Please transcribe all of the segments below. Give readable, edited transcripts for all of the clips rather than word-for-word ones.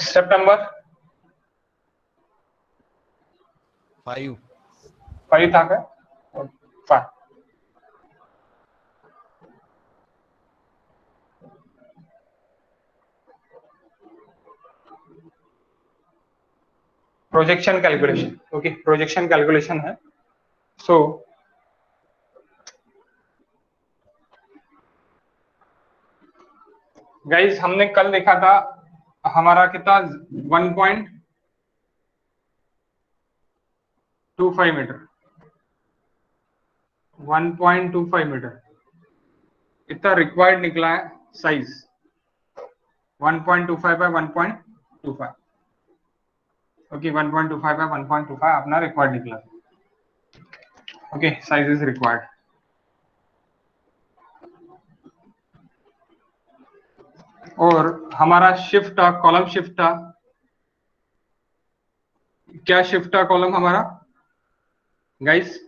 सितंबर 5 था क्या? 5 projection calculation, okay projection calculation है। सो गाइस हमने कल देखा था हमारा कितना 1.25 मीटर 1.25 मीटर इतना रिक्वायर्ड निकला है साइज 1.25 बाय 1.25 ओके 1.25 बाय 1.25 अपना रिक्वायर्ड निकला। Okay size is required. और हमारा शिफ्ट था कॉलम शिफ्ट था, क्या शिफ्ट था कॉलम हमारा guys?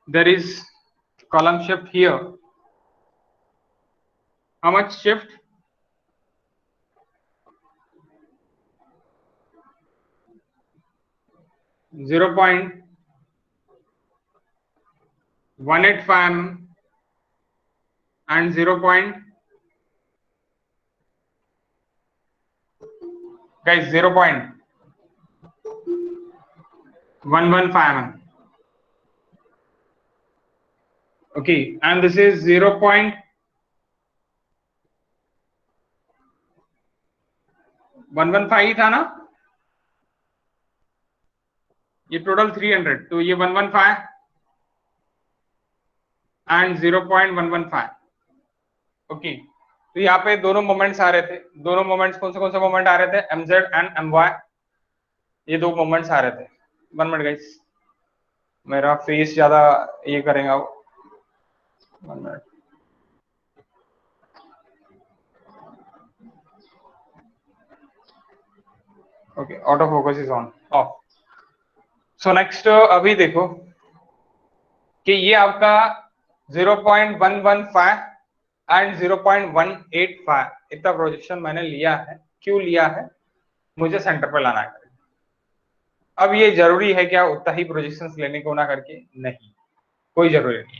There is column shift here, how much shift? 0.185 mm and 0.115 mm. Okay, and this is 0.115 ही था ना, ये टोटल 300, तो ये 115 एंड 0.115। ओके तो यहाँ पे दोनों मोमेंट्स आ रहे थे, दोनों मोमेंट्स कौन से मोमेंट आ रहे थे? mz एंड my, ये दो मोमेंट्स आ रहे थे। 1 मिनट गाइस, मेरा फेस ज्यादा ये करेगा वो। 1 minute. Okay auto focus is on off. So next अभी देखो कि ये आपका 0.115 एंड 0.185 इतना प्रोजेक्शन मैंने लिया है। क्यों लिया है? मुझे सेंटर पे लाना है। अब ये जरूरी है क्या उतना ही प्रोजेक्शंस लेने को ना करके? नहीं, कोई जरूरी नहीं है।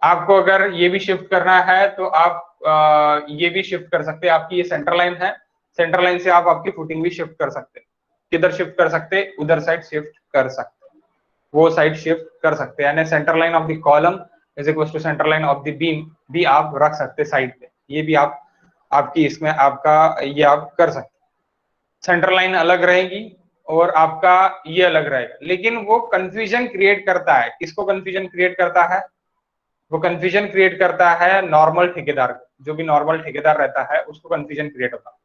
आपको अगर ये भी शिफ्ट करना है तो आप ये भी शिफ्ट कर सकते हैं। आपकी ये सेंटर लाइन है, सेंटर लाइन से आप आपकी फुटिंग भी शिफ्ट कर सकते हैं। किधर शिफ्ट कर सकते? उधर साइड शिफ्ट कर सकते, वो साइड शिफ्ट कर सकते हैं। यानी centre line of the column is equal to centre line of the beam भी आप रख सकते साइड पे। ये भी आप आपकी इसमें आपका ये आप कर सकते। सेंटर लाइन अलग रहेगी और आपका ये अलग रहेगा, लेकिन वो कंफ्यूजन क्रिएट करता है। किसको कंफ्यूजन क्रिएट करता है? वो कंफ्यूजन क्रिएट करता है नॉर्मल ठेकेदार को। जो भी नॉर्मल ठेकेदार रहता है उसको कंफ्यूजन क्रिएट होता है,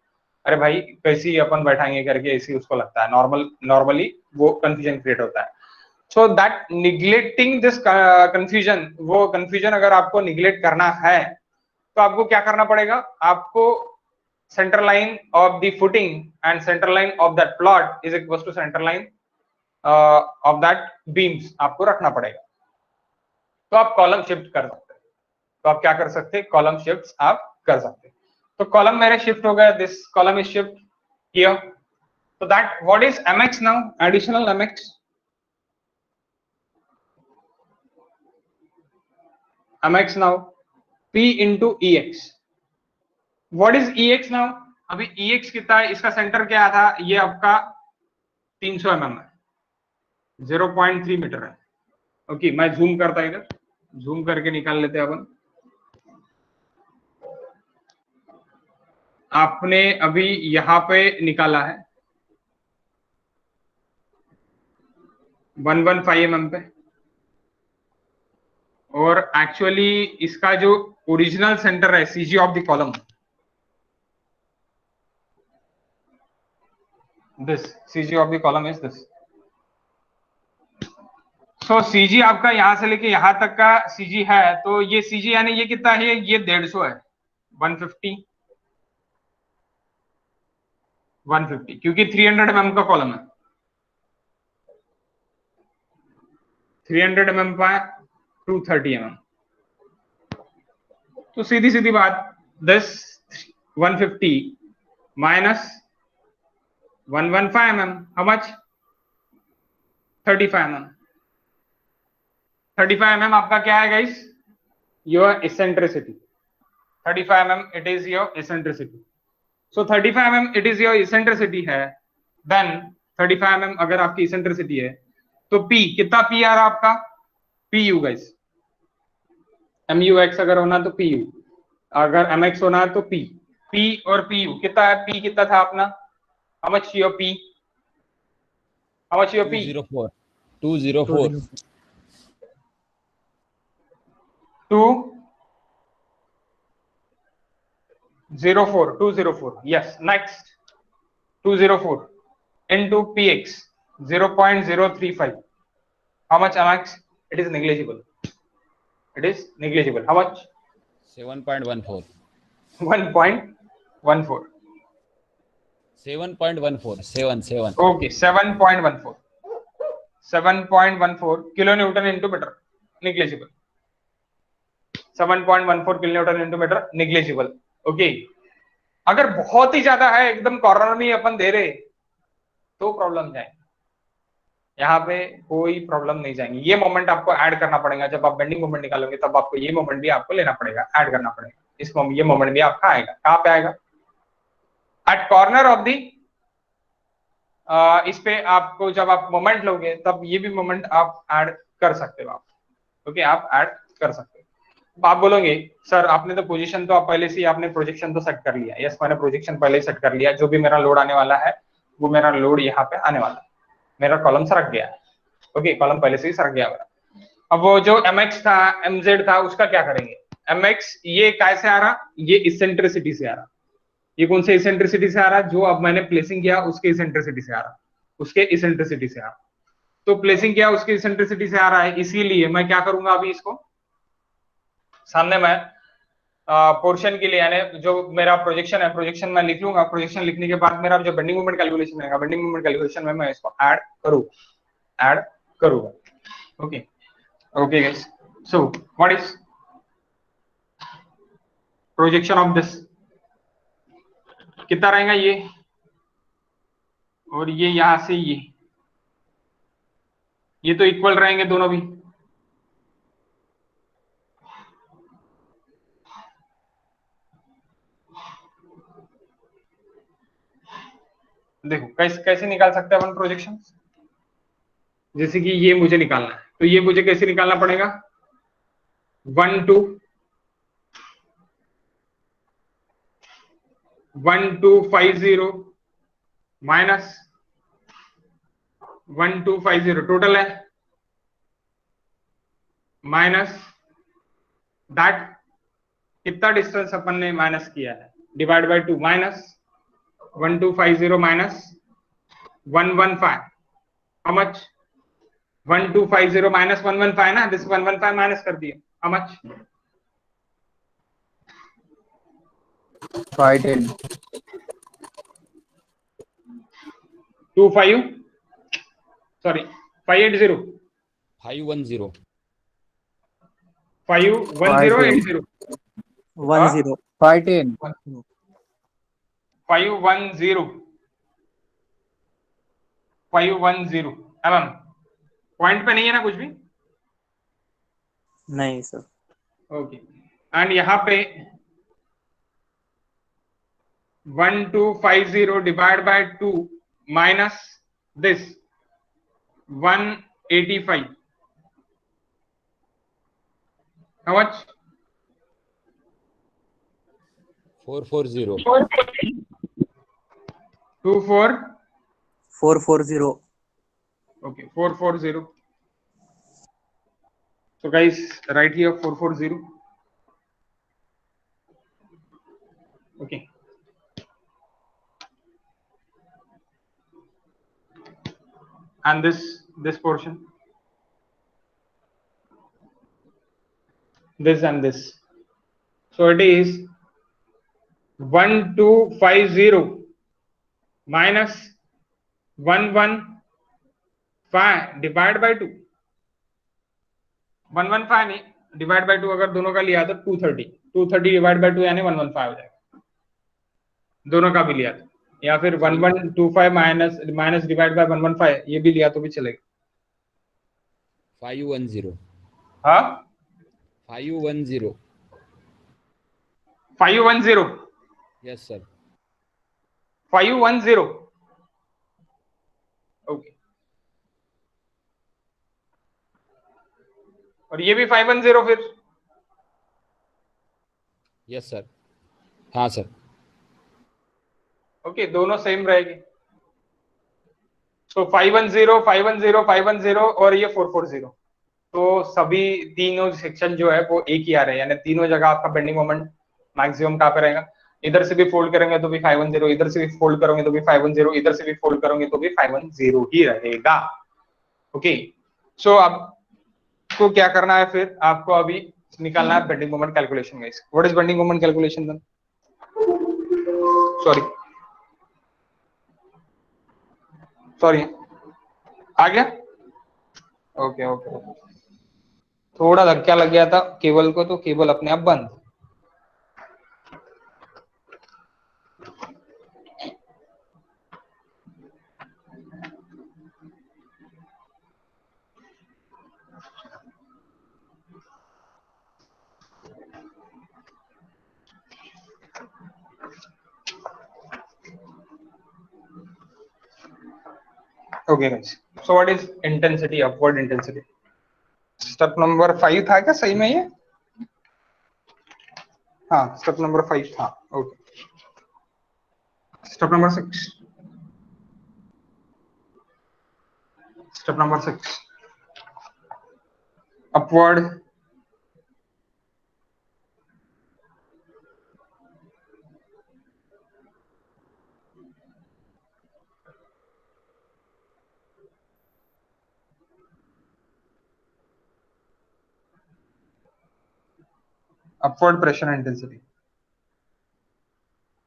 अरे भाई कैसी अपन बैठाएंगे करके, ऐसी उसको लगता है। नॉर्मली वो कंफ्यूजन क्रिएट होता है। So that neglecting this confusion, वो कंफ्यूजन अगर आपको निग्लेक्ट करना है तो आपको क्या करना पड़ेगा? आपको centre line of the footing and centre line of that plot is equal to centre line of that beams आपको रखना पड़ेगा। तो आप कॉलम शिफ्ट कर सकते हैं। तो आप क्या कर सकते हैं? कॉलम शिफ्ट आप कर सकते हैं। तो कॉलम मेरे शिफ्ट हो गया, this column is shift here. So that what is mx now? Additional mx. mx now p into ex. What is ex now? अभी ex कितना है? इसका सेंटर क्या था? ये आपका 300 mm है, 0.3 मीटर है। ओके मैं जूम करता इधर, जूम करके निकाल लेते हैं अपन। आपने अभी यहां पे निकाला है 115 mm पे, और एक्चुअली इसका जो ओरिजिनल सेंटर है CG of the column, this CG of the column is this. So CG आपका यहां से लेके यहां तक का सीजी है, तो ये सीजी यानी ये कितना है? ये 150 है, 150 150 क्योंकि 300 mm का कॉलम है, 300 mm का 230 mm। तो सीधी सीधी बात, this 150 minus 115 mm, how much? 35 mm। 35 mm आपका क्या है guys? Your eccentricity. 35 mm it is your eccentricity. So 35 mm it is your eccentricity है, देन 35 mm अगर आपकी इसेंट्रिसिटी है तो P कितना P आ रहा आपका? PU guys. MUX अगर होना तो PU, अगर MX होना है तो P। P और PU कितना है? P कितना था अपना? How much your P? How much your P? 204 204 204 yes, next 204 into px 0.035, how much MX? It is negligible, it is negligible, how much? 7.14 1.14 7.14 7 okay 7.14 7.14 kilonewton into meter, negligible। 7.14 kilonewton into metre, negligible. Okay, अगर बहुत ही ज्यादा है, एकदम corner में अपन दे रहे तो problem जाएगी, यहाँ पे कोई प्रॉब्लम नहीं जाएंगी। ये मोमेंट आपको ऐड करना पड़ेगा, जब आप बेंडिंग मोमेंट निकालोगे तब आपको ये मोमेंट भी आपको लेना पड़ेगा, ऐड करना पड़ेगा। ये मोमेंट भी आपका आएगा, कहाँ पे आएगा? एट कॉर्नर ऑफ दी, इस पे आपको जब आप मोमेंट लोगे तब ये भी मोमेंट आप ऐड कर सकते हो आप। ओके, आप ऐड कर सकते हो। आप बोलोगे सर आपने तो पोजीशन तो आप पहले से ही आपने प्रोजेक्शन तो सेट कर लिया। यस, मैंने प्रोजेक्शन पहले ही सेट कर लिया, जो भी मेरा लोड आने वाला है वो मेरा लोड यहाँ पे आने वाला है, मेरा कॉलम सरक गया है। ओके, कॉलम पहले से ही सरक गया मेरा। अब वो जो mx था mz था उसका क्या करेंगे? mx ये कैसे आ रहा? ये इसेंट्रिसिटी से आ रहा। ये कौन से इसेंट्रिसिटी से आ रहा? जो अब मैंने प्लेसिंग किया उसके इसेंट्रिसिटी से आ रहा, उसके इसेंट्रिसिटी से आ रहा। तो प्लेसिंग किया उसके इसेंट्रिसिटी से आ रहा है, इसीलिए मैं क्या करूंगा अभी इसको सामने मैं पोर्शन के लिए, यानी जो मेरा प्रोजेक्शन है प्रोजेक्शन मैं लिख लूंगा। प्रोजेक्शन लिखने के बाद मेरा जो बेंडिंग मोमेंट कैलकुलेशन रहेगा, बेंडिंग मोमेंट कैलकुलेशन में मैं इसको ऐड करूंगा। Okay okay guys, so what is projection of this? कितना रहेगा ये, और ये यहां से ये तो इक्वल रहेंगे दोनों भी। देखो कैसे कैसे निकाल सकते हैं अपन प्रोजेक्शन। जैसे कि ये मुझे निकालना है, तो ये मुझे कैसे निकालना पड़ेगा? 1250 माइनस 1250 टोटल है, माइनस दैट कितना डिस्टेंस अपन ने माइनस किया है, divide by 2, minus 1250 minus 115, how much? 1250 minus 115 ना, दिस 115 माइनस कर दिए, how much? 510 25 sorry 580 510 51080 10 510 510 mm। Point पे नहीं है ना कुछ भी? नहीं सर। ओके, एंड यहाँ पे 1250 divide by 2 minus this 185, how much? 440 440 okay 440। so guys right here 440, okay, and this portion, this and this, so it is 1250 minus 115 divide by 2, 115 नहीं, डिवाइड बाई 2 अगर दोनों का लिया तो 230 डिवाइड बाई 2 यानी 115 हो जाएगा, दोनों का भी लिया तो, या फिर 1125 माइनस डिवाइड बाय 115 ये भी लिया तो भी चलेगा। 510। हाँ 510। 510, यस सर। 510, ओके। और ये भी 510 फिर। Yes sir. हाँ सर। ओके, दोनों सेम रहेगी। तो 510 510 510 और ये 440, तो सभी तीनों सेक्शन जो है वो एक ही आ रहे हैं, यानी तीनों जगह आपका बेंडिंग मोमेंट मैक्सिमम कहाँ पे रहेगा। इधर से भी फोल्ड करेंगे तो भी 510, इधर से भी फोल्ड करोगे तो भी 510, इधर से भी फोल्ड करोगे तो भी 510 ही रहेगा। ओके, सो अब को क्या करना है, फिर आपको अभी निकालना है bending moment calculation. Guys, what is bending moment calculation then? Sorry sorry, आ गया। ओके ओके, थोड़ा धक्का लग गया था केबल को, तो केबल अपने आप बंद। Okay guys, so what is intensity, upward intensity? Step number 5 था क्या सही में ये? हाँ, स्टेप नंबर 5 था। Okay, step number 6, step number 6, upward upward pressure intensity,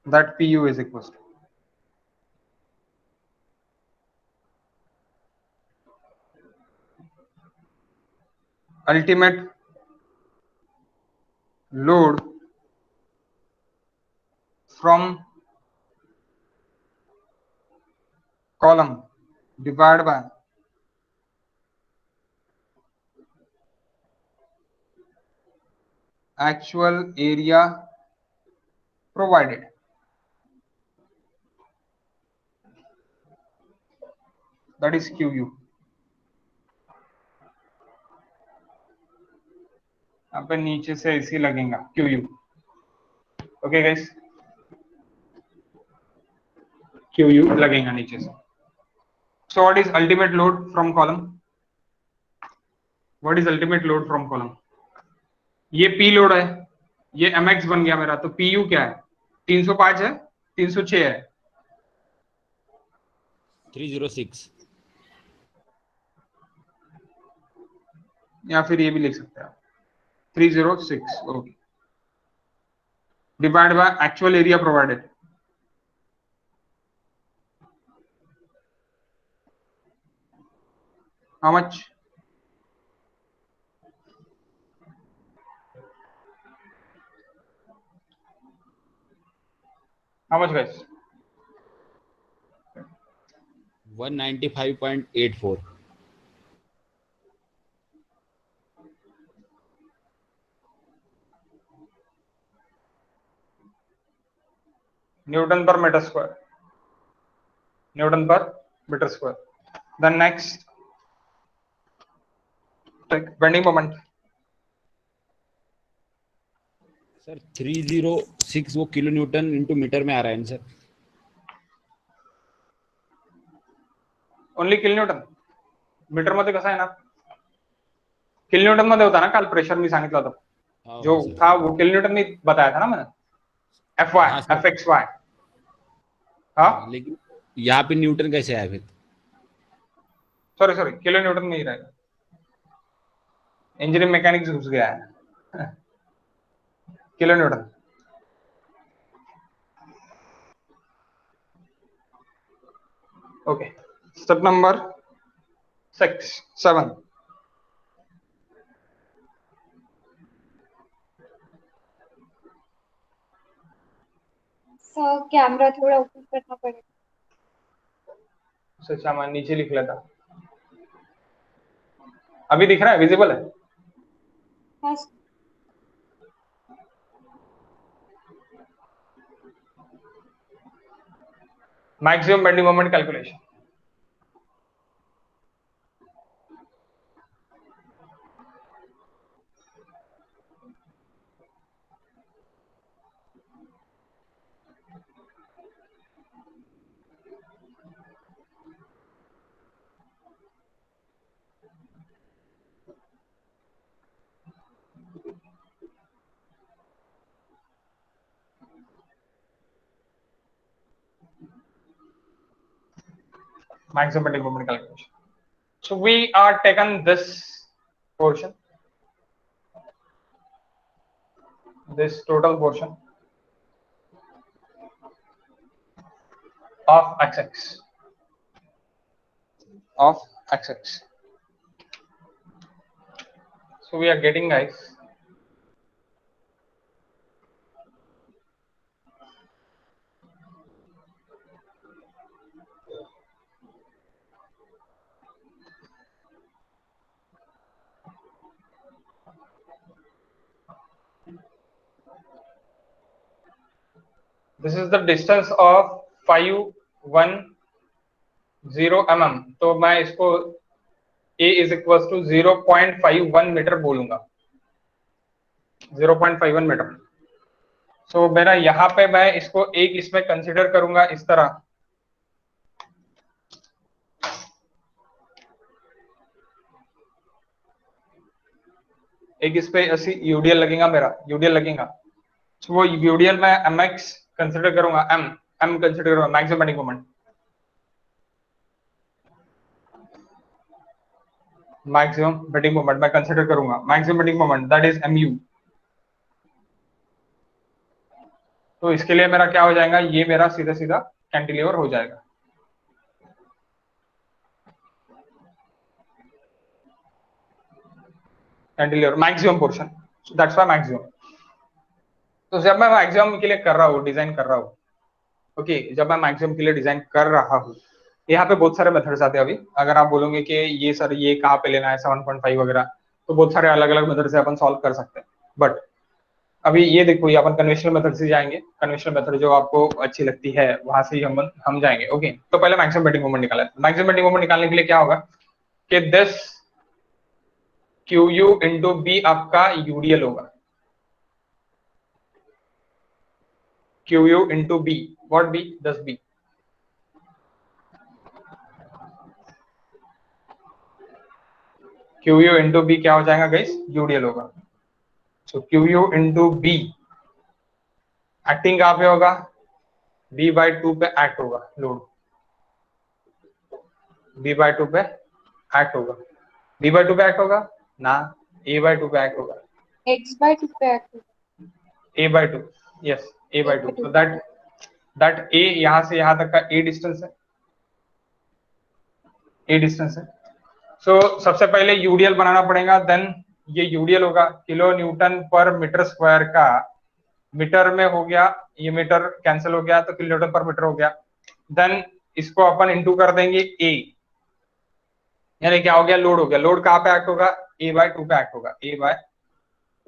that pu is equals to ultimate load from column divided by actual area provided, that is qu। यहाँ पे नीचे से ऐसे लगेगा qu। ओके गाइस, qu लगेगा नीचे से। So what is ultimate load from column? What is ultimate load from column? ये p लोड है, ये mx बन गया मेरा, तो pu क्या है? 305 है, 306 है, 306। या फिर ये भी लिख सकते हैं आप 306। Okay, divide by actual area provided, how much? How much guys? 195.84। Newton per metre square, newton per metre square. Then next bending moment. Sir 306 वो किलो न्यूटन इंटू मीटर में आ रहा है sir. Only kilo newton, metre मध्ये कसा आहे ना, kilo Newton मध्ये होता ना काल प्रेशर मी सांगितलं होतं, जो था वो किलो न्यूटन में बताया था ना मैंने, F Y F X Y. हाँ लेकिन यहाँ पे न्यूटन कैसे आया फिर? सॉरी सॉरी, किलो न्यूटन में ही रहेगा, इंजीनियरिंग मैकेनिक्स घुस गया है। Kilo Newton. Okay. Step number 7. Sir camera थोड़ा ऊपर करना पड़ेगा। अच्छा मैं नीचे लिख लेता। अभी दिख रहा है, विजिबल है? हाँ maximum bending moment calculation. Maximum bending moment calculation. So we are taken this portion, this total portion of XX, of XX. So we are getting, guys, this is the distance of 510 mm. तो मैं इसको A is equals to 0.51 metre बोलूंगा, 0.51 metre. सो मेरा यहाँ पे मैं इसको एक इसमें कंसिडर करूंगा इस तरह, एक इस पे ऐसी यूडीएल लगेगा, मेरा यूडीएल लगेगा। तो वो यूडीएल में mx कंसिडर करूंगा, m कंसिडर करूंगा, maximum bending moment, maximum bending moment मैं कंसिडर करूंगा, maximum bending moment that is mu। तो इसके लिए मेरा क्या हो जाएगा, ये मेरा सीधा सीधा कैंटिलीवर हो जाएगा। Cantilever maximum portion, that's why maximum. तो जब मैं मैक्सिमम के लिए कर रहा हूँ, डिजाइन कर रहा हूँ, ओके, जब मैं मैक्सिमम के लिए डिजाइन कर रहा हूँ, यहाँ पे बहुत सारे मेथड्स आते हैं। अभी अगर आप बोलोगे कि ये सर ये कहाँ पे लेना है 7.5 वगैरह, तो बहुत सारे अलग अलग मेथड से अपन सॉल्व कर सकते हैं। बट अभी ये देखो, ये अपन कन्वेंशनल मेथड से जाएंगे, कन्वेंशनल मेथड जो आपको अच्छी लगती है वहां से ही हम जाएंगे। ओके, तो पहले मैक्सिमम बेंडिंग मोमेंट निकाला। मैक्सिमम बेंडिंग मोमेंट निकालने के लिए क्या होगा कि दिस QU इंटू बी आपका यूडीएल होगा, QU into B, what B, 10B। QU into B क्या हो जाएगा गाइस, यूडीएल होगा। So QU into B acting कहाँ पे होगा, B/2 पे एक्ट होगा, लोड B/2 पे एक्ट होगा, B/2 पे एक्ट होगा ना, A/2 पे एक्ट होगा, x/2 पे एक्ट होगा, A/2, यस A/2। तो दैट A यहां से यहां तक का A डिस्टेंस है, A डिस्टेंस है। सो सबसे पहले यूडीएल बनाना पड़ेगा, देन ये यूडीएल होगा kilo Newton per metre square का, मीटर में हो गया, ये मीटर कैंसिल हो गया तो किलो न्यूटन पर मीटर हो गया। देन इसको अपन इंटू कर देंगे A, यानी क्या हो गया, लोड हो गया। लोड कहाँ पे एक्ट होगा, A/2 पे एक्ट होगा, A/2।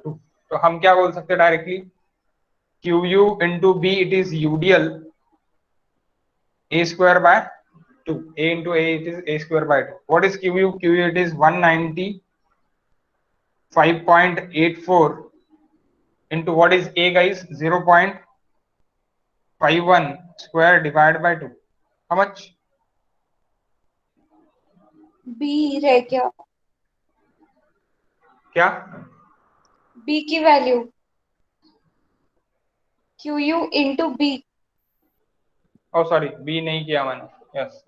तो हम क्या बोल सकते हैं directly, QU into B it is UDL A²/2, A into A it is A²/2। what is QU, QU it is 195.84 into what is A guys, 0.51 square divided by 2, how much, b रह गया, क्या b की value QU into B, ओ sorry B नहीं किया मैंने, yes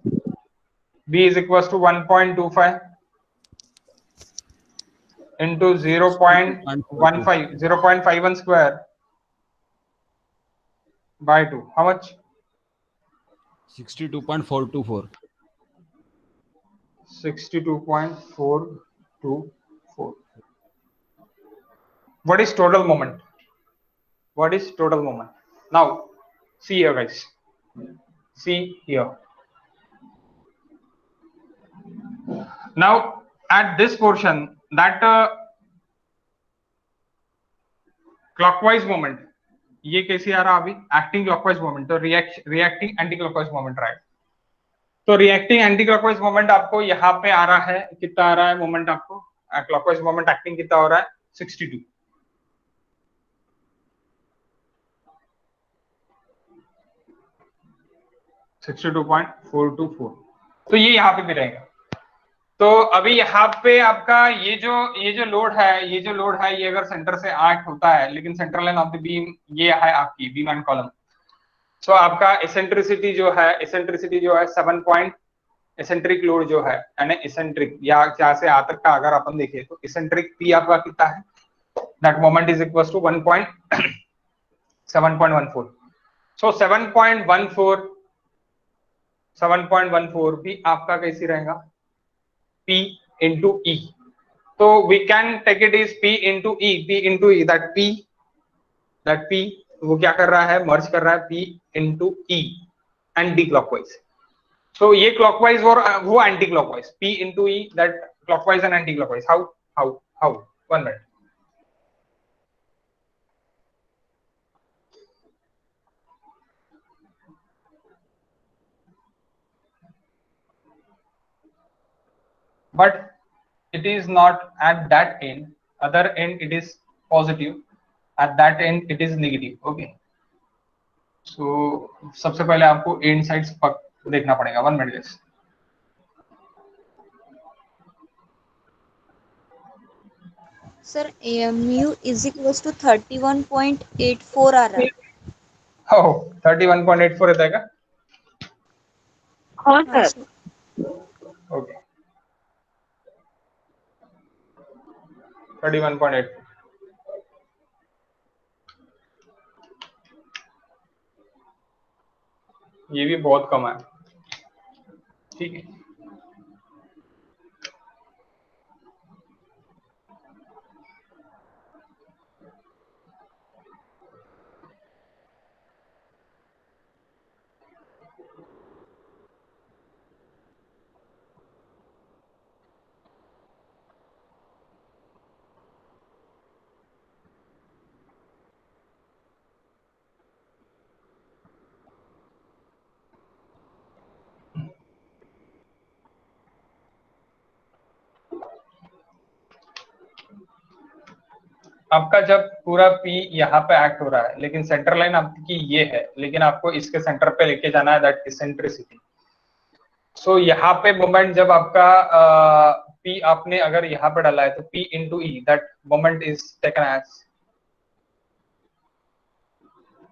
B is equals to 1.25 into 0.15, 0.51 square by 2, how much, 62.424 62.424. What is total moment? What is total moment? Now, see here, guys. See here. Now, at this portion, that clockwise moment, ये कैसे आ रहा अभी? Acting clockwise moment, तो reacting anti clockwise moment रहा है. तो reacting anti clockwise moment आपको यहाँ पे आ रहा है, कितना आ रहा है मोमेंट आपको? क्लॉकवाइज मोमेंट एक्टिंग कितना हो रहा है? 62. 62.424. तो ये यहाँ पे भी रहेगा. तो अभी यहाँ पे आपका ये जो लोड है, ये अगर सेंटर से एक्ट होता है, लेकिन central line of the beam ये है आपकी बीम एंड कॉलम. सो आपका एसेंट्रिसिटी जो है 7 पॉइंट, एसेंट्रिक लोड जो है यानी एसेंट्रिक या क्या से आ तक का अगर अपन देखें तो एसेंट्रिक पी आपका कितना है? That moment is equal to 7.14. So 7.14 भी आपका कैसी रहेगा? P into E. So we can take it is P into E. That P वो क्या कर रहा है? मर्ज कर रहा है P into E anti clockwise. So ये क्लॉकवाइज और वो anti clockwise. P into E, that clockwise and anti clockwise. How? 1 minute. But it is not at that end. Other end it is positive. At that end it is negative. Okay. So सबसे पहले आपको end sides देखना पड़ेगा. 1 minute guys. Sir mu is equals to 31.84 आ रहा है. Oh, 31.84 रहता है क्या? हाँ सर. Okay. 31.8. ये भी बहुत कम है. ठीक है. आपका जब पूरा P यहाँ पे एक्ट हो रहा है, लेकिन सेंटर लाइन आपकी ये है, लेकिन आपको इसके सेंटर पे लेके जाना है, दैट इसेंट्रिसिटी. सो यहाँ पे मोमेंट जब आपका P आपने अगर यहाँ पे डाला है तो P into E, that moment is taken as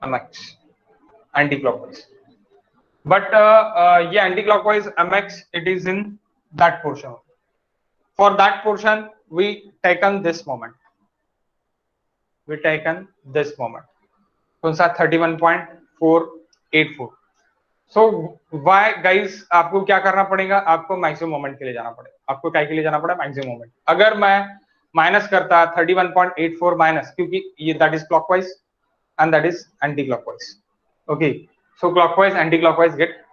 mx anti clockwise. But ये anti clockwise mx it is in that portion. For that portion we taken this moment. कौन सा? 31.484. सो व्हाई गाइस, आपको क्या करना पड़ेगा? आपको मैक्सिमम मोमेंट के लिए जाना पड़ेगा. आपको क्या के लिए जाना पड़ेगा? Maximum moment. अगर मैं माइनस करता 31.84 माइनस, क्योंकि ये that is clockwise and that is anti clockwise. Okay. So clockwise anti clockwise get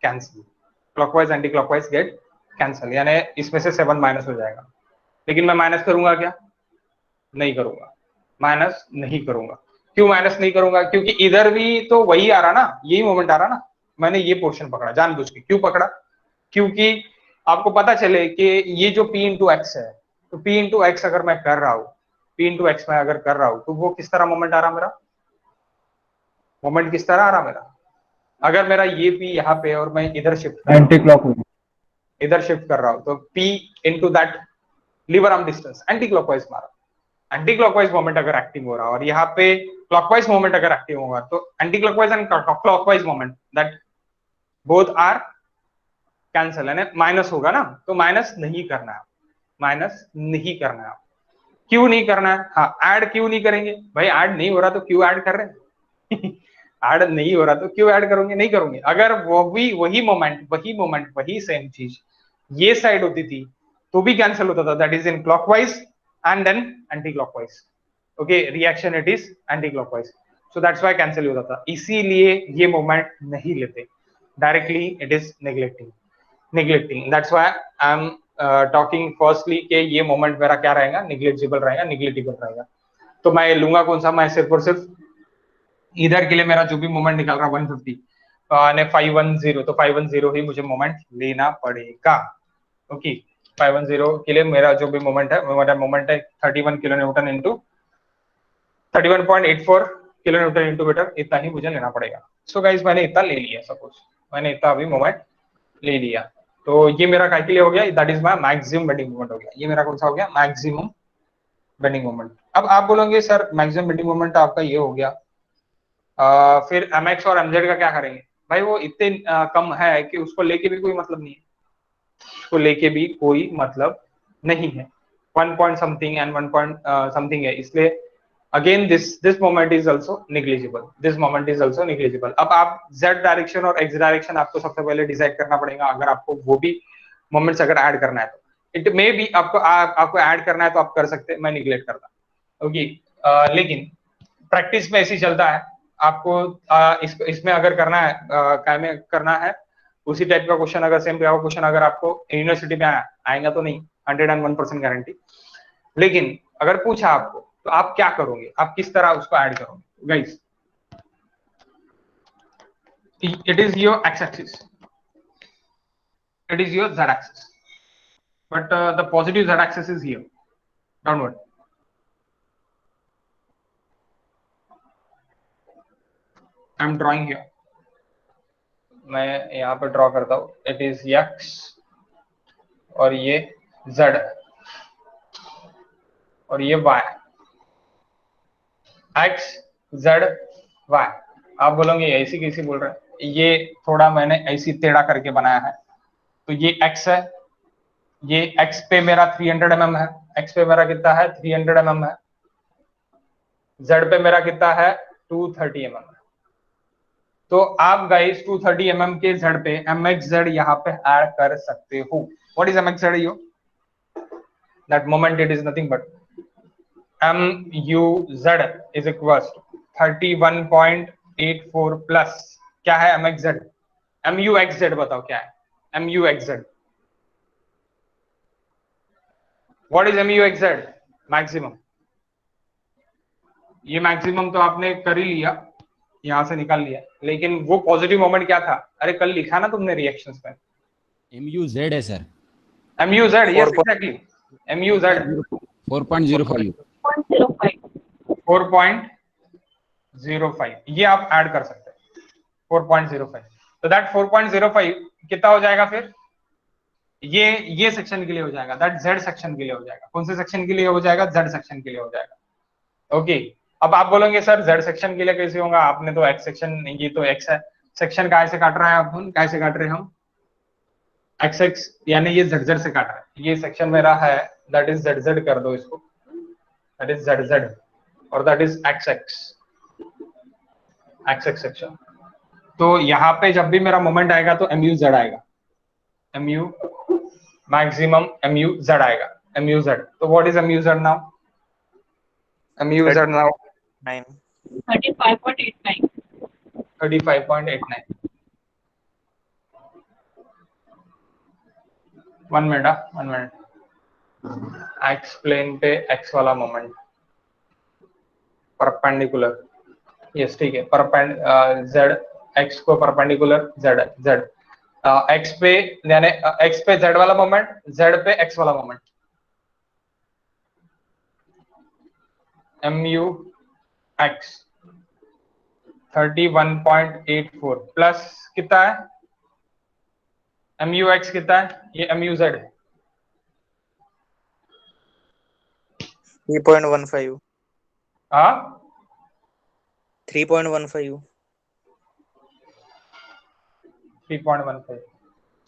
cancel. Clockwise anti clockwise get cancel, यानी इसमें से 7 माइनस हो जाएगा. लेकिन मैं माइनस करूंगा क्या? नहीं करूंगा. माइनस नहीं करूंगा. क्यों माइनस नहीं करूंगा? क्योंकि इधर भी तो वही आ रहा ना, यही मोमेंट आ रहा ना. मैंने ये पोर्शन पकड़ा जानबूझ के. क्यों पकड़ा? क्योंकि आपको पता चले कि ये जो P into X है, तो P into X अगर मैं कर रहा हूं, P into X में अगर कर रहा हूं, तो वो किस तरह मोमेंट आ रहा मेरा? मोमेंट किस तरह आ रहा मेरा? अगर मेरा ये P यहाँ पे और मैं इधर शिफ्ट एंटी क्लॉकवाइज, इधर शिफ्ट कर रहा हूं, तो P into that lever arm distance anti clockwise मारा. एंटी क्लॉकवाइज मोमेंट अगर एक्टिव हो रहा और यहाँ पे क्लॉकवाइज मोमेंट अगर एक्टिव होगा, तो anti clockwise and clockwise moment that both are cancel, यानी माइनस होगा ना. तो माइनस नहीं करना है. माइनस नहीं करना है. क्यों नहीं करना है? हाँ, ऐड क्यों नहीं करेंगे भाई? ऐड नहीं हो रहा तो क्यों ऐड कर रहे हैं? ऐड नहीं हो रहा तो क्यों ऐड करोगे? नहीं करोगे. अगर वही मोमेंट वही सेम चीज ये साइड होती थी तो भी कैंसिल होता था, that is in clockwise and then anti clockwise. Okay, reaction it is anti clockwise, so that's why cancel होता था, इसीलिए ये मोमेंट नहीं लेते directly, it is neglecting that's why I am talking firstly कि ये मोमेंट मेरा क्या रहेगा, निग्लेजिबल रहेगा, निग्लेक्टिबल रहेगा। तो मैं लूंगा कौन सा, मैं सिर्फ और सिर्फ इधर के लिए मेरा जो भी मोमेंट निकल रहा 150 ने 510, तो 510 ही मुझे मोमेंट लेना पड़ेगा। ओके, 510 के लिए मेरा जो भी मोमेंट है, मेरा मोमेंट है 31 kilo newton into 31.84 kilo newton into metre, इतना ही मुझे लेना पड़ेगा। सो गाइस मैंने इतना ले लिया, सपोज मैंने इतना अभी मोमेंट ले लिया, तो ये मेरा काय के लिए हो गया, that is my maximum bending moment हो गया। ये मेरा कौन सा हो गया, मैक्सिमम बेंडिंग मोमेंट। अब आप बोलोगे सर मैक्सिमम बेंडिंग मोमेंट आपका ये हो गया, फिर mx और mz का क्या करेंगे? भाई वो इतने कम है कि उसको लेके भी कोई मतलब नहीं है, उसको लेके भी कोई मतलब नहीं है, 1 point something and 1 point something है, इसलिए again this moment is also negligible, this moment is also negligible. अब आप z डायरेक्शन और x डायरेक्शन आपको सबसे पहले डिसाइड करना पड़ेगा, अगर आपको वो भी मोमेंट्स अगर ऐड करना है तो इट मे बी आपको ऐड करना है तो आप कर सकते हैं, मैं निग्लेक्ट करता। ओके, लेकिन प्रैक्टिस में ऐसे ही चलता है, आपको इसमें अगर करना है, काय में करना है, उसी टाइप का क्वेश्चन अगर सेम क्वेश्चन अगर आपको यूनिवर्सिटी में आएगा तो नहीं 101% गारंटी, लेकिन अगर पूछा आपको तो आप क्या करोगे, आप किस तरह उसको ऐड करोगे? Guys, it is your x axis, it is your z axis, but the positive z axis is here downward. I am drawing here, मैं यहाँ पे ड्रॉ करता हूँ, इट इज x और ये z और ये y, x z y। आप बोलोगे ऐसी कैसी बोल रहे हैं, ये थोड़ा मैंने ऐसी टेढ़ा करके बनाया है, तो ये x है, ये x पे मेरा 300 mm है, x पे मेरा कितना है 300 mm है, z पे मेरा कितना है 230 mm है। तो आप गाइस 230 mm के z पे mx z यहाँ पे ऐड कर सकते हो। What is mx z? Yo that moment it is nothing but muz is equals to 31.84 plus क्या है mxz, mux बताओ क्या है mux? What is mux? Maximum. ये मैक्सिमम तो आपने कर ही लिया, यहां से निकाल लिया, लेकिन वो पॉजिटिव मोमेंट क्या था? अरे कल लिखा ना तुमने रिएक्शंस में, MUZ है sir, muz, yes exactly, muz 4.05। 4.05 ये आप ऐड कर सकते हैं 4.05, तो दैट 4.05 कितना हो जाएगा फिर? ये सेक्शन के लिए हो जाएगा, दैट z सेक्शन के लिए हो जाएगा। कौन से सेक्शन के लिए हो जाएगा? z सेक्शन के लिए हो जाएगा। ओके, अब आप बोलोगे सर z सेक्शन के लिए कैसे होगा, आपने तो x सेक्शन, ये तो x है, सेक्शन काय से काट रहा है, अपन काय से काट रहे हैं हम, x x, यानी ये z z से काट रहा है, ये सेक्शन मेरा है, दैट इज z z कर दो इसको, दैट इज z z और that is x x section. तो यहाँ पे जब भी मेरा मोमेंट आएगा तो muz आएगा, mu मैक्सिमम muz आएगा, muz। तो what is muz now? muz now 35.89. 35.89। 1 minute, 1 minute, x plane पे x वाला मोमेंट परपेंडिकुलर, यस ठीक है, z x को परपेंडिकुलर z x पे, यानी x पे z वाला मोमेंट, z पे x वाला मोमेंट, mu x 31.84 प्लस कितना है mu x कितना है, ये muz है 3.15. हाँ 3.15. 3.15,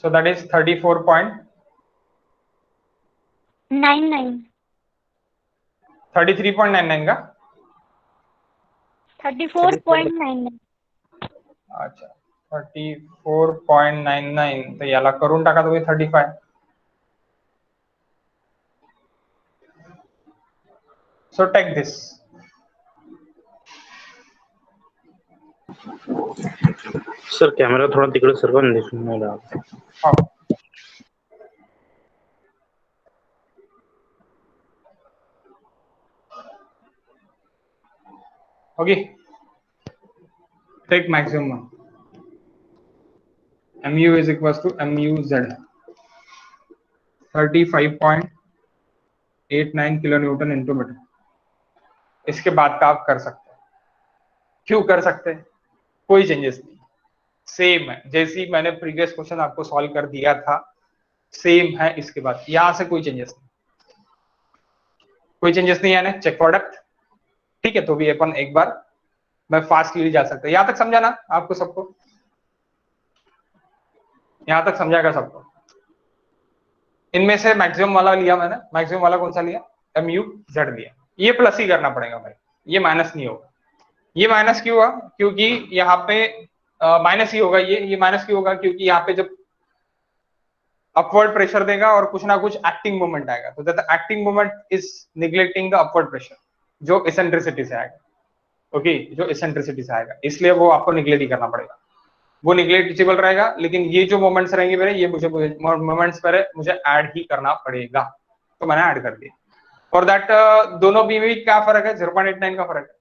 so that is 34.99, 33.99 का 34.99. अच्छा 34.99, तर याला करून टाका तुम्ही 35, So take this. Sir camera थोडा तिकडे सरका ना, दिसून नाही राहिला. Oh. Okay. Take maximum. Mu is equals to MUZ. 35.89 kilonewton into metre. इसके बाद का आप कर सकते हैं. क्यों कर सकते हैं? कोई चेंजेस नहीं, सेम है जैसी मैंने प्रीवियस क्वेश्चन आपको सॉल्व कर दिया था, सेम है. इसके बाद यहां से कोई चेंजेस नहीं, कोई चेंजेस नहीं है ना. चेक प्रोडक्ट, ठीक है. तो भी अपन एक बार मैं फास्टली जा सकता है. यहां तक समझा ना आपको सबको? यहां तक समझाएगा सबको? इनमें से मैक्सिमम वाला लिया मैंने. मैक्सिमम वाला कौन सा लिया? MUZ लिया. ये प्लस ही करना पड़ेगा भाई, ये माइनस नहीं होगा. ये माइनस क्यों हुआ? क्योंकि यहाँ पे माइनस ही होगा. ये माइनस क्यों होगा? क्योंकि यहाँ पे जब अपवर्ड प्रेशर देगा और कुछ ना कुछ एक्टिंग मोमेंट आएगा, तो that acting moment is neglecting the upward pressure जो इसेंट्रिसिटी से आएगा. ओके, जो इसेंट्रिसिटी से आएगा, इसलिए वो आपको निग्लेक्ट ही करना पड़ेगा. वो निग्लेक्टेबल रहेगा, लेकिन ये जो मोमेंट्स रहेंगे मेरे, ये मुझे मोमेंट्स पर मुझे ऐड ही करना पड़ेगा. तो मैंने ऐड कर दिया. फॉर दैट दोनों में क्या फर्क है? 0.89 का फर्क है.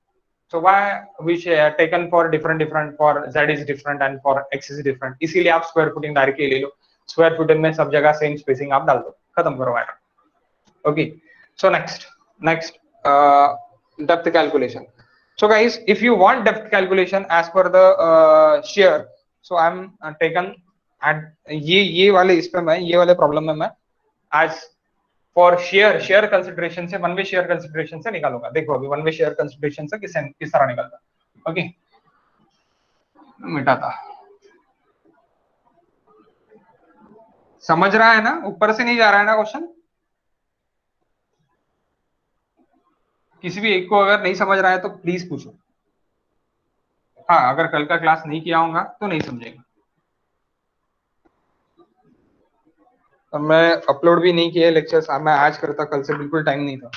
So why we taken for different for z is different and for x is different. इसीलिए आप स्क्वायर फुटिंग डायरेक्टली ले लो. स्क्वायर फुटिंग में सब जगह सेम स्पेसिंग आप डाल दो, खत्म करो matter. Okay, so next depth calculation. So guys, if you want depth calculation as per the shear, so I'm taken at ये वाले इस पे मैं ये वाले प्रॉब्लम में मैं आज फॉर शेयर कंसिडरेशन से, वन वे शेयर कंसिडरेशन से निकालूंगा. देखो अभी वन वे शेयर कंसिडरेशन से किस तरह निकलता. ओके, मिटा था. समझ रहा है ना? ऊपर से नहीं जा रहा है ना क्वेश्चन? किसी भी एक को अगर नहीं समझ रहा है तो प्लीज पूछो. हाँ, अगर कल का क्लास नहीं किया होगा तो नहीं समझेगा. मैं अपलोड भी नहीं किया लेक्चर्स. मैं आज करता, कल से बिल्कुल टाइम नहीं था.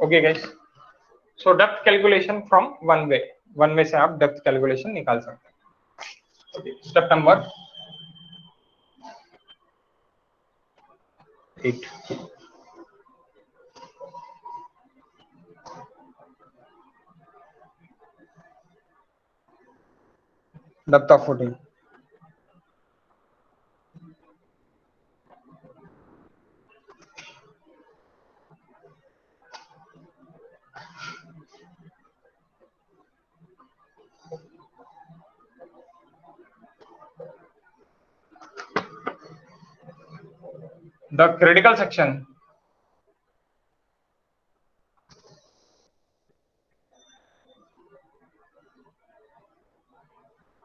Okay guys, so depth calculation from one way से आप डेप्थ कैलकुलेशन निकाल सकते हैं. Okay, step number 8. Depth of footing. The critical section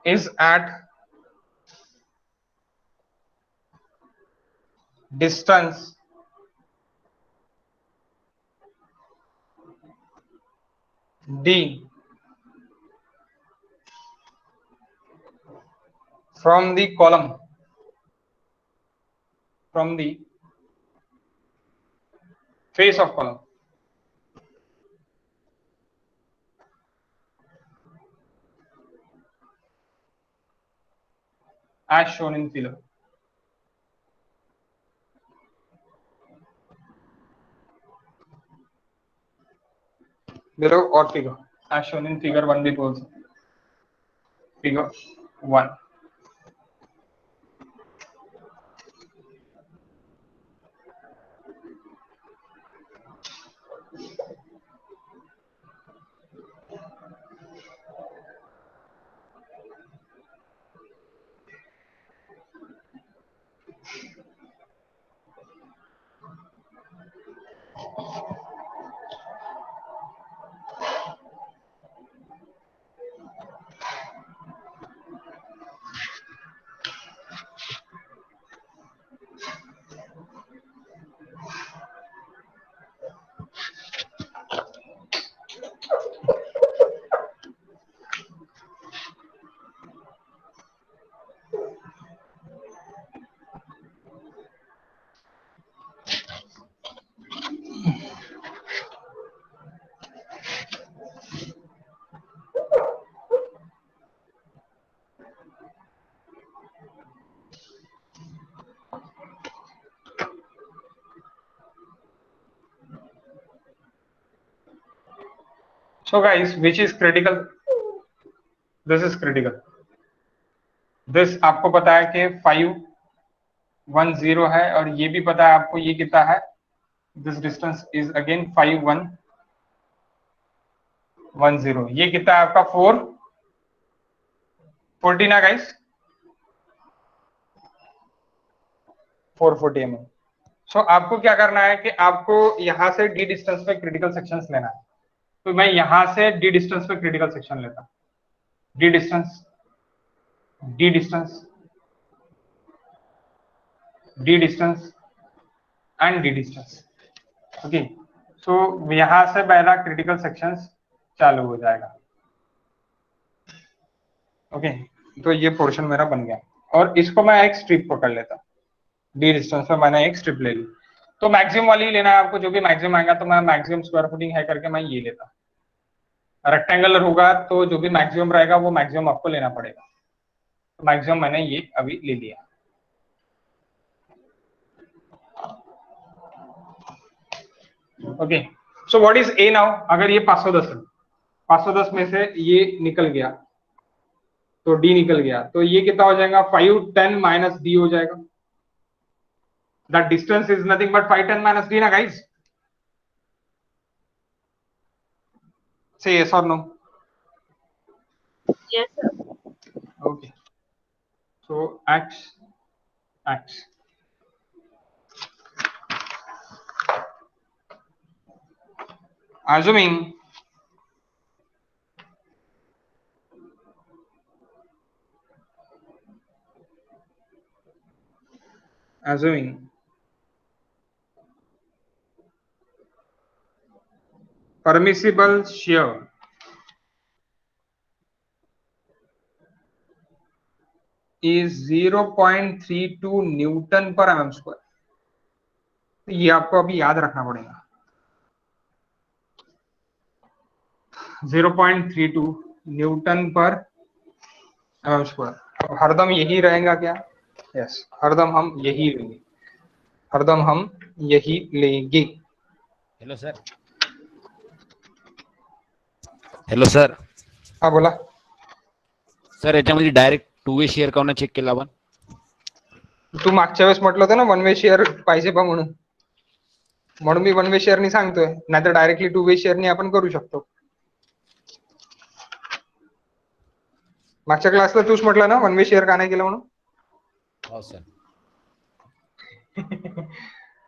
is at distance D from the column, from the face of column, as shown in figure. Below or figure, as shown in figure 1b also. Figure 1. So guys, which is critical? This is critical. This आपको पता है कि 510 है और ये भी पता है आपको ये कितना है. This distance is again 5110. ये कितना है आपका 440 ना गाइस, 440 mm. सो आपको क्या करना है कि आपको यहां से डी डिस्टेंस पे क्रिटिकल सेक्शंस लेना है. तो मैं यहां से डी डिस्टेंस पे क्रिटिकल सेक्शन लेता हूं. D distance, d distance, d distance and d distance. Okay, so यहां से पहला क्रिटिकल सेक्शंस चालू हो जाएगा. ओके, तो ये पोर्शन मेरा बन गया और इसको मैं एक स्ट्रिप पकड़ लेता. डी डिस्टेंस में मैंने एक स्ट्रिप ले ली. तो मैक्सिमम वाली लेना है आपको, जो भी मैक्सिमम आएगा. तो मैं मैक्सिमम स्क्वायर फुटिंग है करके मैं ये लेता. रेक्टेंगुलर होगा तो जो भी मैक्सिमम रहेगा वो मैक्सिमम आपको लेना पड़ेगा. तो मैक्सिमम मैंने ये अभी ले लिया. Okay, so what is a now? अगर ये 510 है, 510 में से ये निकल गया तो डी निकल गया, तो ये कितना हो जाएगा? 510 माइनस डी हो जाएगा. That distance is nothing but 510 minus D ना guys. Say yes or no. Yes, sir. Okay. So X. Assuming permissible shear is 0.32 Newton पर mm स्क्वायर. ये आपको अभी याद रखना पड़ेगा. 0.32 न्यूटन पर mm स्क्वायर. हरदम यही रहेगा क्या? यस, हरदम हम यही लेंगे. हरदम हम यही लेंगे. Hello sir. Hello sir. हा बोला सर. याच्यामध्ये डायरेक्ट 2 वे शेअर करणं चेक केला आपण. तू मागच्या वेळेस म्हटलं होतं ना 1 वे शेअर पाहिजे बा म्हणून मी 1 वे शेअर नी सांगतोय. नाहीतर डायरेक्टली 2 वे शेअर नी आपण करू शकतो. मागच्या क्लासला तूच म्हटलं ना 1 वे शेअर का नाही केलं म्हणून. हो सर.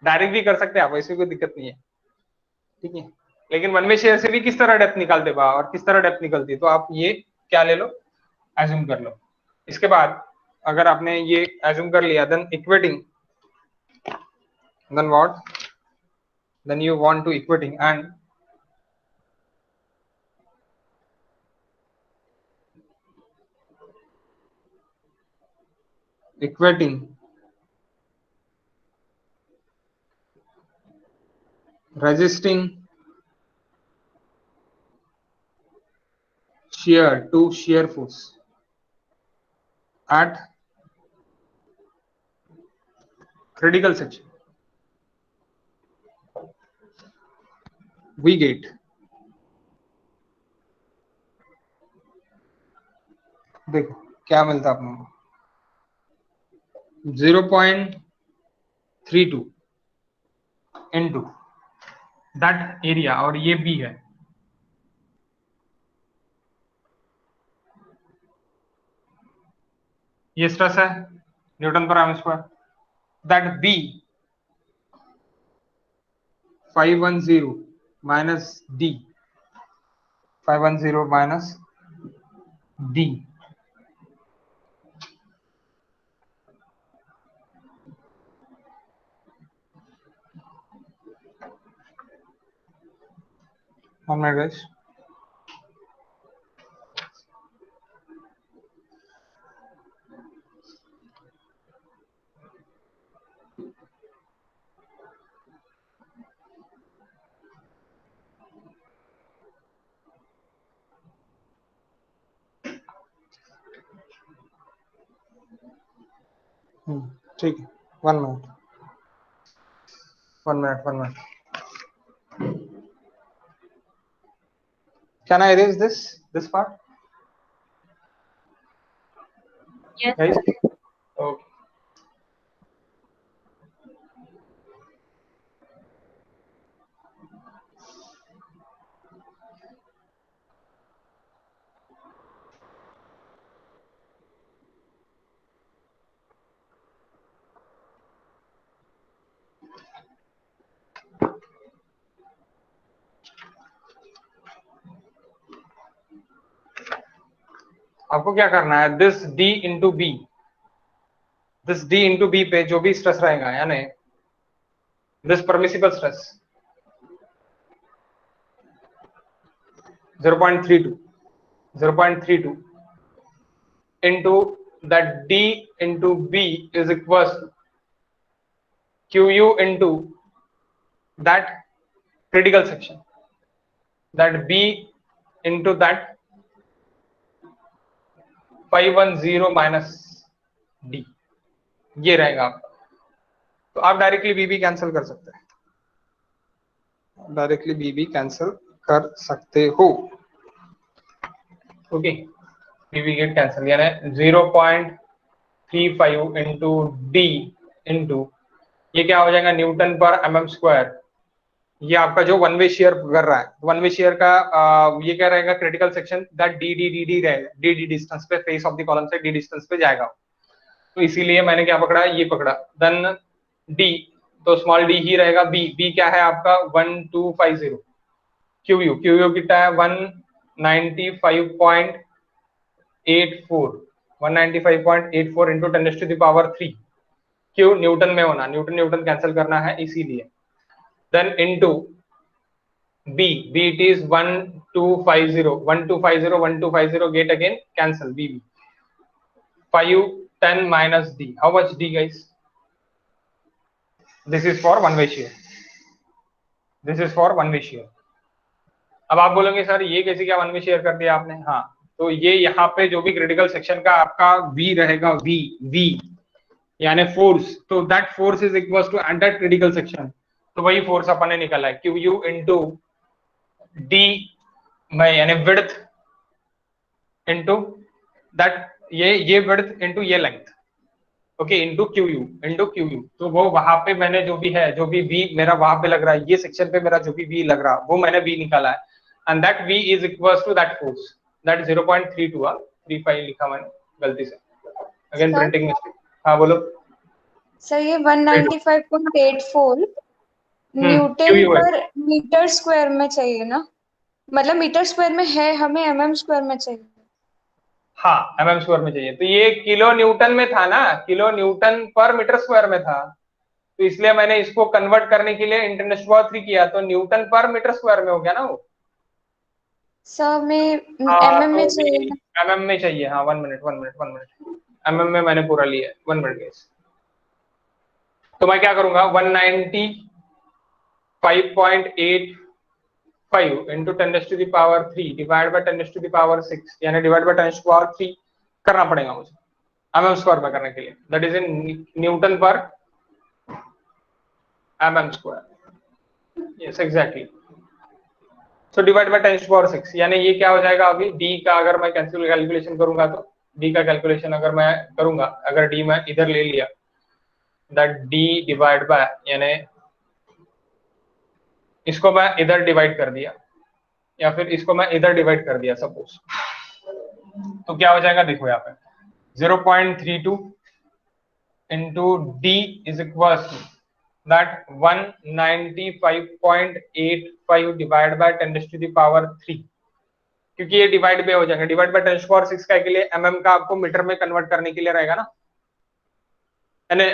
डायरेक्ट भी कर सकते हैं आप, ऐसी कोई दिक्कत नहीं है. ठीक है, लेकिन 1 वे शेयर से भी किस तरह डेप्थ निकालते बा और किस तरह डेप्थ निकलती है, तो आप ये क्या ले लो, एज्यूम कर लो. इसके बाद अगर आपने ये एज्यूम कर लिया, then equating, then what, then you want to equating and equating resisting shear to shear force at critical section, we get देखो क्या मिलता अपने को 0.32 into that area और ये B है. ये स्ट्रेस है newton per M square. That B 510 minus D, 510 minus D. One minute guys. ठीक है, 1 मिनट. Can I erase this part? Yes. Guys? Okay. आपको क्या करना है, this D into B, this D into B पे जो भी स्ट्रेस रहेगा, यानी this permissible stress 0.32 into that D into B is equals to QU into that critical section, that B into that 510 minus D, ये रहेगा आपका। तो आप डायरेक्टली बीबी कैंसिल कर सकते हैं, डायरेक्टली बीबी कैंसिल कर सकते हो। ओके, बीबी गेट कैंसिल, यानी 0.35 इंटू डी इंटू ये क्या हो जाएगा, न्यूटन पर mm स्क्वायर। ये आपका जो वन वे शेयर कर रहा है, वन वे शेयर का ये क्या रहेगा, critical section that D D D D रहेगा, डी डी डिस्टेंस पे, फेस ऑफ द कॉलम से डी डिस्टेंस पे जाएगा। तो इसीलिए मैंने क्या पकड़ा, ये पकड़ा, देन डी, तो स्मॉल डी ही रहेगा। बी, बी क्या है आपका 1250, क्यू क्यू कितना है 195.84 into 10 to the power 3। Q newton में होना, न्यूटन कैंसिल करना है इसीलिए। Then into B, B it is 1250 get again cancel, B 510 minus D. How much D, guys? This is for one way shear. This is for one way shear. अब आप बोलेंगे sir ये कैसे क्या one way share कर दिया आपने? हाँ, तो ये यहाँ पे जो भी क्रिटिकल सेक्शन का आपका V रहेगा, V यानी फोर्स, तो that force is equal to under critical section, तो वही फोर्स अपन ने निकाला है, QU इंटू डी में, यानी विड्थ इंटू दैट ये विड्थ इंटू ये लेंथ, ओके, इंटू QU। तो वो वहां पे मैंने जो भी है, जो भी V मेरा वहां पे लग रहा है, ये सेक्शन पे मेरा जो भी V लग रहा है वो मैंने V निकाला है, and that V is equal to that force, that 0.32 35 लिखा मैंने गलती से, अगेन प्रिंटिंग मिस्टेक। हाँ बोलो सर, ये 195.84 न्यूटन QU है। पर मीटर स्क्वायर में चाहिए ना, मतलब मीटर स्क्वायर में है, हमें mm स्क्वायर में चाहिए। हाँ, mm स्क्वायर में चाहिए, तो ये किलो न्यूटन में था ना, kilo Newton per metre square में था, तो इसलिए मैंने इसको कन्वर्ट करने के लिए 10⁻³ किया, तो न्यूटन पर मीटर स्क्वायर में हो गया ना वो। सर में हाँ, mm में चाहिए ना। mm में चाहिए, हाँ, 1 मिनट, mm में मैंने पूरा लिया है, 1 मिनट गाइस। तो मैं क्या करूंगा, 195.85 इंटू 10⁻³ डिवाइड बाय 10⁻⁶, यानी डिवाइड बाय 10⁻³ करना पड़ेगा मुझे mm स्क्वायर में करने के लिए, दैट इज इन न्यूटन पर mm square, yes exactly. So divide by 10⁻⁶, यानी ये क्या हो जाएगा, अभी d का अगर मैं कैलकुलेशन करूंगा, तो d का कैलकुलेशन अगर मैं करूंगा, अगर d मैं इधर ले लिया, दैट d डिवाइड बाय, यानी इसको मैं इधर डिवाइड कर दिया, या फिर इसको मैं इधर डिवाइड कर दिया सपोज, तो क्या हो जाएगा, देखो यहाँ पे 0.32 into D is equal to that 195.85 divide by 10⁻�3, क्योंकि ये डिवाइड पे हो जाएगा, डिवाइड बाय 10⁻⁶ का के लिए mm का आपको मीटर में कन्वर्ट करने के लिए रहेगा ना, यानी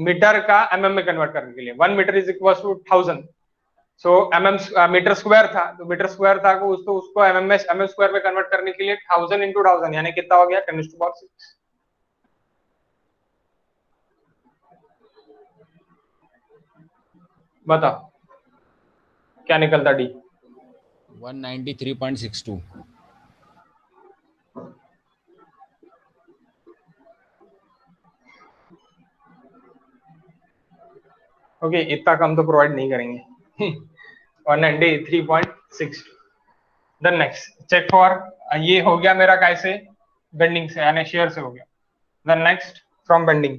मीटर का mm में कन्वर्ट करने के लिए 1 मीटर इज इक्वल टू 1000, सो mm मीटर स्क्वायर था, तो मीटर स्क्वायर था को उसको mm स्क्वायर में कन्वर्ट करने के लिए 1000 इंटू 1000, यानी कितना हो गया 10⁻⁶। बताओ क्या निकलता डी, 193.62। ओके, इतना कम तो प्रोवाइड नहीं करेंगे 193.62। देन नेक्स्ट चेक फॉर, ये हो गया मेरा कैसे, बेंडिंग से यानी शेयर से हो गया। Then next from bending,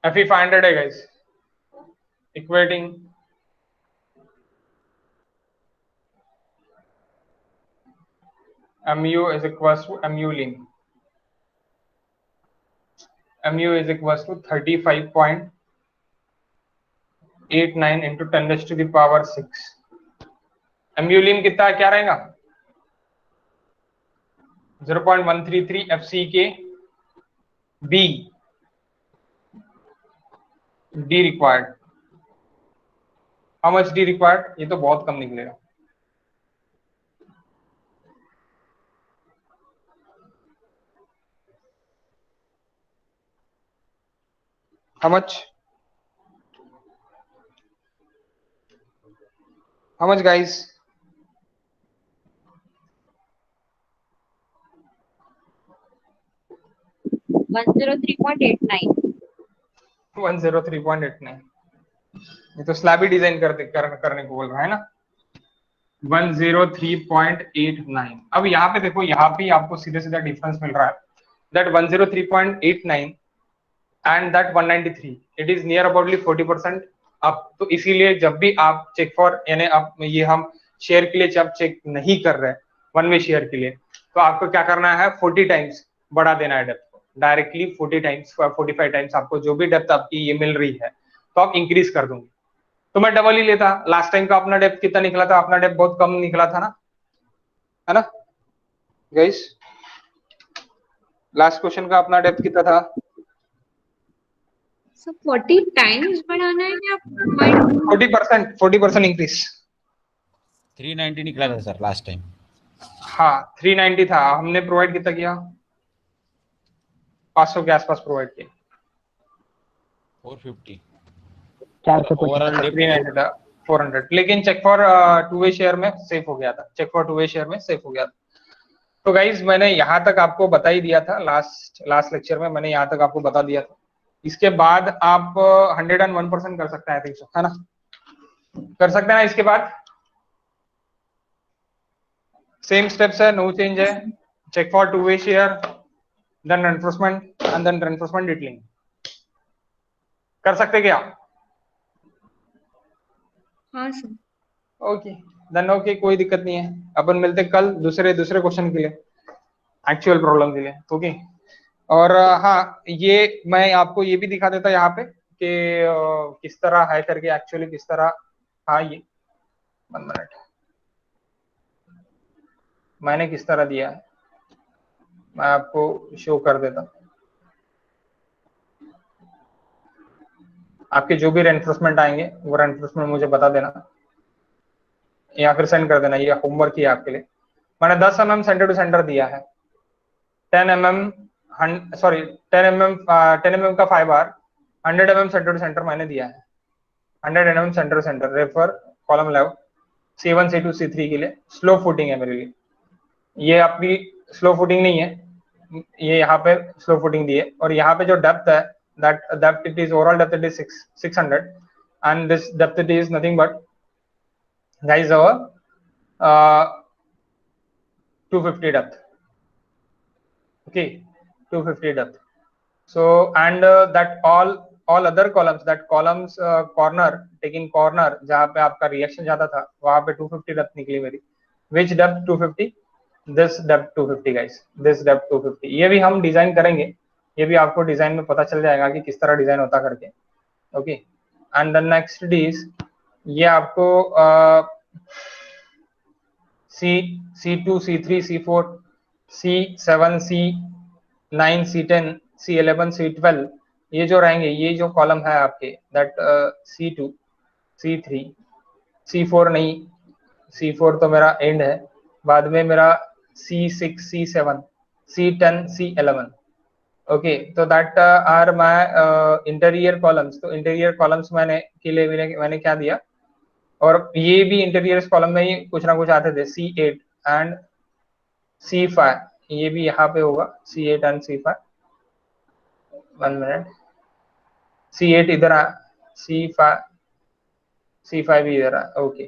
FE 500 है guys, equating mu is equals to mu lim, mu is equals to 35.89 into 10 raised to the power 6। mu lim कितना क्या रहेगा 0.133 FCK B D required। how much D required, ये तो बहुत कम निकलेगा। how much guys, 103.89। 103.89, ये तो स्लैब ही design करने को बोल रहा है ना। 103.89। अब यहाँ पे देखो, यहाँ पे आपको सीधे सीधा डिफरेंस मिल रहा है, that 103.89 and that 193, it is near aboutly 40% up. तो इसीलिए जब भी आप चेक फॉर, यानी आप ये हम शेयर के लिए जब चेक नहीं कर रहे वन वे शेयर के लिए, तो आपको क्या करना है, 40 टाइम्स बढ़ा देना है डेप्थ को, डायरेक्टली 40 टाइम्स 45 टाइम्स आपको जो भी डेप्थ आपकी ये मिल रही है तो आप इंक्रीज कर दूंगी। तो मैं डबल ही लेता। लास्ट टाइम का अपना डेप्थ कितना निकला था, अपना डेप्थ बहुत कम निकला था ना, है ना गाइस? लास्ट क्वेश्चन का अपना डेप्थ कितना था? सो 40 टाइम्स बढ़ाना है या 40% इंक्रीज। 390 निकला था सर लास्ट टाइम। हाँ 390 था, हमने प्रोवाइड कितना किया, 500 के आसपास प्रोवाइड किया। 450 450 390 था 400, लेकिन check for two way shear में सेफ हो गया था, check for two way shear में सेफ हो गया था। तो गाइज मैंने यहाँ तक आपको बता ही दिया था, लास्ट लेक्चर में मैंने यहाँ तक आपको बता दिया था। इसके बाद आप 101% कर सकते हैं, आई थिंक सो, है ना, कर सकते हैं ना। इसके बाद सेम स्टेप्स है, नो चेंज है, check for two way shear, then reinforcement and then reinforcement detailing. कर सकते क्या? हाँ सर। ओके देन ओके, कोई दिक्कत नहीं है। अपन मिलते कल दूसरे क्वेश्चन के लिए, एक्चुअल प्रॉब्लम के लिए। ओके और हाँ, ये मैं आपको ये भी दिखा देता यहाँ पे कि किस तरह है करके, एक्चुअली किस तरह था ये। 1 मिनट, मैंने किस तरह दिया है मैं आपको शो कर देता हूँ। आपके जो भी रेनफोर्समेंट आएंगे वो रेनफोर्समेंट मुझे बता देना या फिर सेंड कर देना, ये होमवर्क ही है आपके लिए। मैंने 10 mm सेंटर टू सेंटर दिया है, 10 mm का 5R, 100 mm centre to centre मैंने दिया है, 100 mm centre to centre. Refer column 11 C1 C2 C3 के लिए स्लो फुटिंग है मेरे लिए। ये आपकी स्लो फुटिंग नहीं है, ये यहाँ पे स्लो फुटिंग दी है। और यहाँ पे जो डेप्थ है, that depth it is overall depth it is 600 and this depth it is nothing but guys our 250 depth, okay, 250 depth. So and that all other columns, that columns corner, taking corner जहाँ पे आपका reaction ज्यादा था वहाँ पे 250 depth निकली मेरी। which depth 250? this depth 250 guys, this depth 250। ये भी हम डिजाइन करेंगे, ये भी आपको डिजाइन में पता चल जाएगा कि किस तरह डिजाइन होता करके। Okay and the next is ये आपको C2 C3 C4 C7 C9 C10 C11 C12 ये जो रहेंगे, ये जो कॉलम है आपके, दैट C2 C3 C4 नहीं, C4 तो मेरा एंड है, बाद में मेरा C6 C7 C10 C11। Okay तो that are my interior columns. तो इंटीरियर कॉलम्स के लिए मैंने क्या दिया, और ये भी इंटीरियर कॉलम में ही कुछ ना कुछ आते थे, C8 एंड C5, ये भी यहाँ पे होगा C8 and C5। 1 minute, C8 इधर आ, C5 भी इधर आ, okay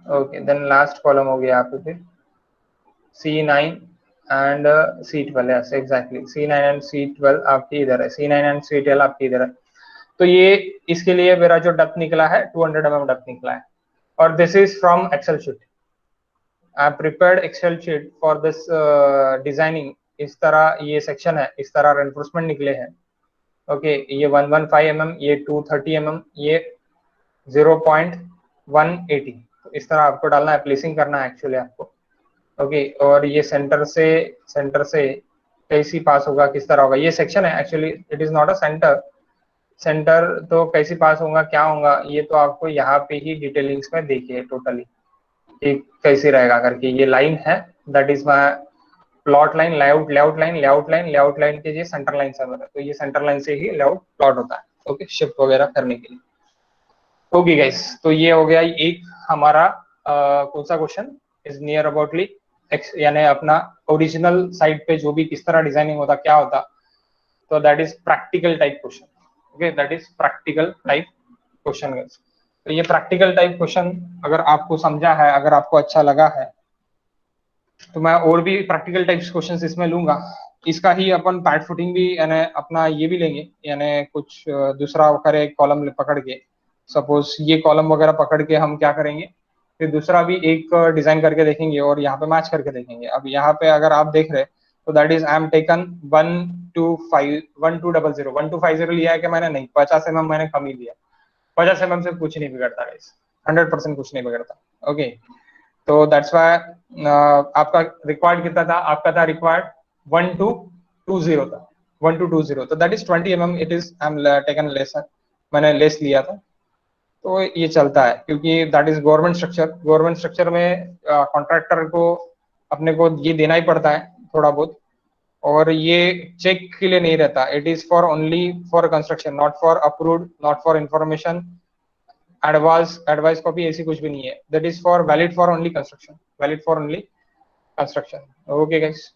okay. Then last column हो गया यहाँ पे फिर C9 and C12, yes exactly C9 and C12 आपकी इधर है, C9 एंड C12 आपकी इधर है। तो ये इसके लिए मेरा जो डेप्थ निकला है 200 mm डेप्थ निकला है, और this is from Excel sheet. I prepared Excel sheet for this designing. इस तरह ये सेक्शन है, इस तरह रेनफोर्समेंट निकले हैं। ओके ये 115 mm, ये 230 mm, ये 0.180, तो इस तरह आपको डालना है, प्लेसिंग करना है एक्चुअली आपको। ओके और ये सेंटर से कैसी पास होगा, किस तरह होगा, ये सेक्शन है actually, it is not a centre तो कैसी पास होगा क्या होगा, ये तो आपको यहाँ पे ही डिटेलिंग्स में देखिए टोटली कि कैसे रहेगा करके। ये लाइन है, that is my plot line, layout line के ये सेंटर लाइन से है, तो ये सेंटर लाइन से ही लेआउट प्लॉट होता है। ओके शिफ्ट वगैरह करने के लिए। ओके गाइस, तो ये हो गया एक हमारा कौन सा क्वेश्चन, इज नियर अबाउटली यानी अपना ओरिजिनल साइट पे जो भी किस तरह डिजाइनिंग होता क्या होता, तो that is practical type question. Okay that is practical type question guys. तो ये प्रैक्टिकल टाइप क्वेश्चन अगर आपको समझा है, अगर आपको अच्छा लगा है, तो मैं और भी प्रैक्टिकल टाइप्स क्वेश्चंस इसमें लूंगा। इसका ही अपन पैड फुटिंग भी यानी अपना ये भी लेंगे, यानी कुछ दूसरा करे कॉलम पकड़ के, सपोज ये कॉलम वगैरह पकड़ के हम क्या करेंगे, फिर दूसरा भी एक डिजाइन करके देखेंगे और यहाँ पे मैच करके देखेंगे। अब यहाँ पे अगर आप देख रहे तो that is I am taken 1250 लिया है कि मैंने, नहीं 50 mm मैंने कम ही लिया। 50 mm से कुछ नहीं बिगड़ता गाइस, 100% कुछ नहीं बिगड़ता। ओके तो दैट्स वाई आपका रिक्वायर्ड कितना था, आपका था रिक्वायर्ड 1220 था, 1220, तो that is 20 mm, it is I am taken less, मैंने लेस लिया था। तो ये चलता है क्योंकि दैट इज गवर्नमेंट स्ट्रक्चर में कॉन्ट्रैक्टर को अपने को ये देना ही पड़ता है थोड़ा बहुत, और ये चेक के लिए नहीं रहता, it is for only for construction, not for approved, not for information, advice copy ऐसी कुछ भी नहीं है, that is for valid for only construction. Okay guys,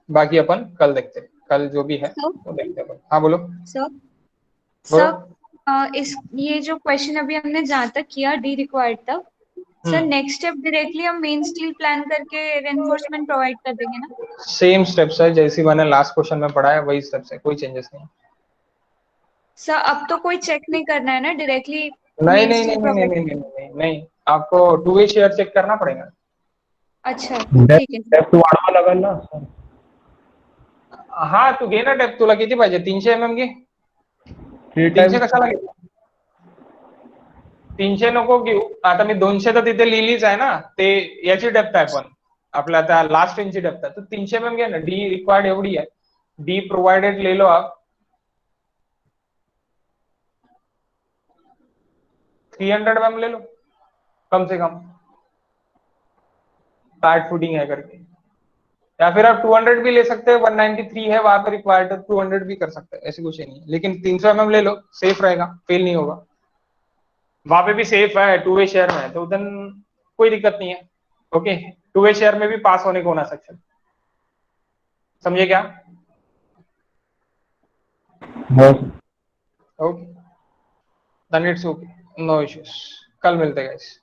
बाकी अपन कल देखते हैं, कल जो भी है वो देखते हैं अपन। हाँ बोलो सर बोलो। इस ये जो क्वेश्चन अभी हमने जहाँ तक किया डी रिक्वायर्ड तक, सर नेक्स्ट स्टेप डायरेक्टली हम मेन स्टील प्लान करके रेनफोर्समेंट प्रोवाइड कर देंगे ना? सेम स्टेप्स है जैसे मैंने लास्ट क्वेश्चन में पढ़ा है, वही स्टेप्स है, कोई चेंजेस नहीं। सर अब तो कोई चेक नहीं करना है ना, डायरेक्टली नहीं मेन नहीं स्टील नहीं नहीं प्रोवाइड? नहीं नहीं नहीं नहीं, आपको 2 वे शेयर चेक करना पड़ेगा। अच्छा ठीक है सर। डेप्थ वाढवा लागेल ना सर? हा तू घे ना डेप्थ, तुला किती पाहिजे, 300 mm घे। 300 कशाला घे, 300 नको घेऊ, आता मी 200 तर तिथे लिहिलीच आहे ना, ते याची डेप्थ आहे पण आपल्या आता लास्ट इंची डेप्थ आहे, तो 300 mm घे ना, डी रिक्वायर्ड एवढी है, डी प्रोवाइडेड ले लो आप, 300 mm ले लो कम से कम, पैड फुटिंग है करके, या फिर आप 200 भी ले सकते हैं, 193 है वहां पर रिक्वायर्ड, 200 भी कर सकते हैं, ऐसी कुछ नहीं है, लेकिन 300 mm ले लो, सेफ रहेगा, फेल नहीं होगा, वहां पे भी सेफ है, 2 वे शेयर में है, तो उधर कोई दिक्कत नहीं है। ओके 2 वे शेयर में भी पास होने को होना सेक्शन, समझे क्या? Okay then it's okay, no issues, कल मिलते हैं गाइस।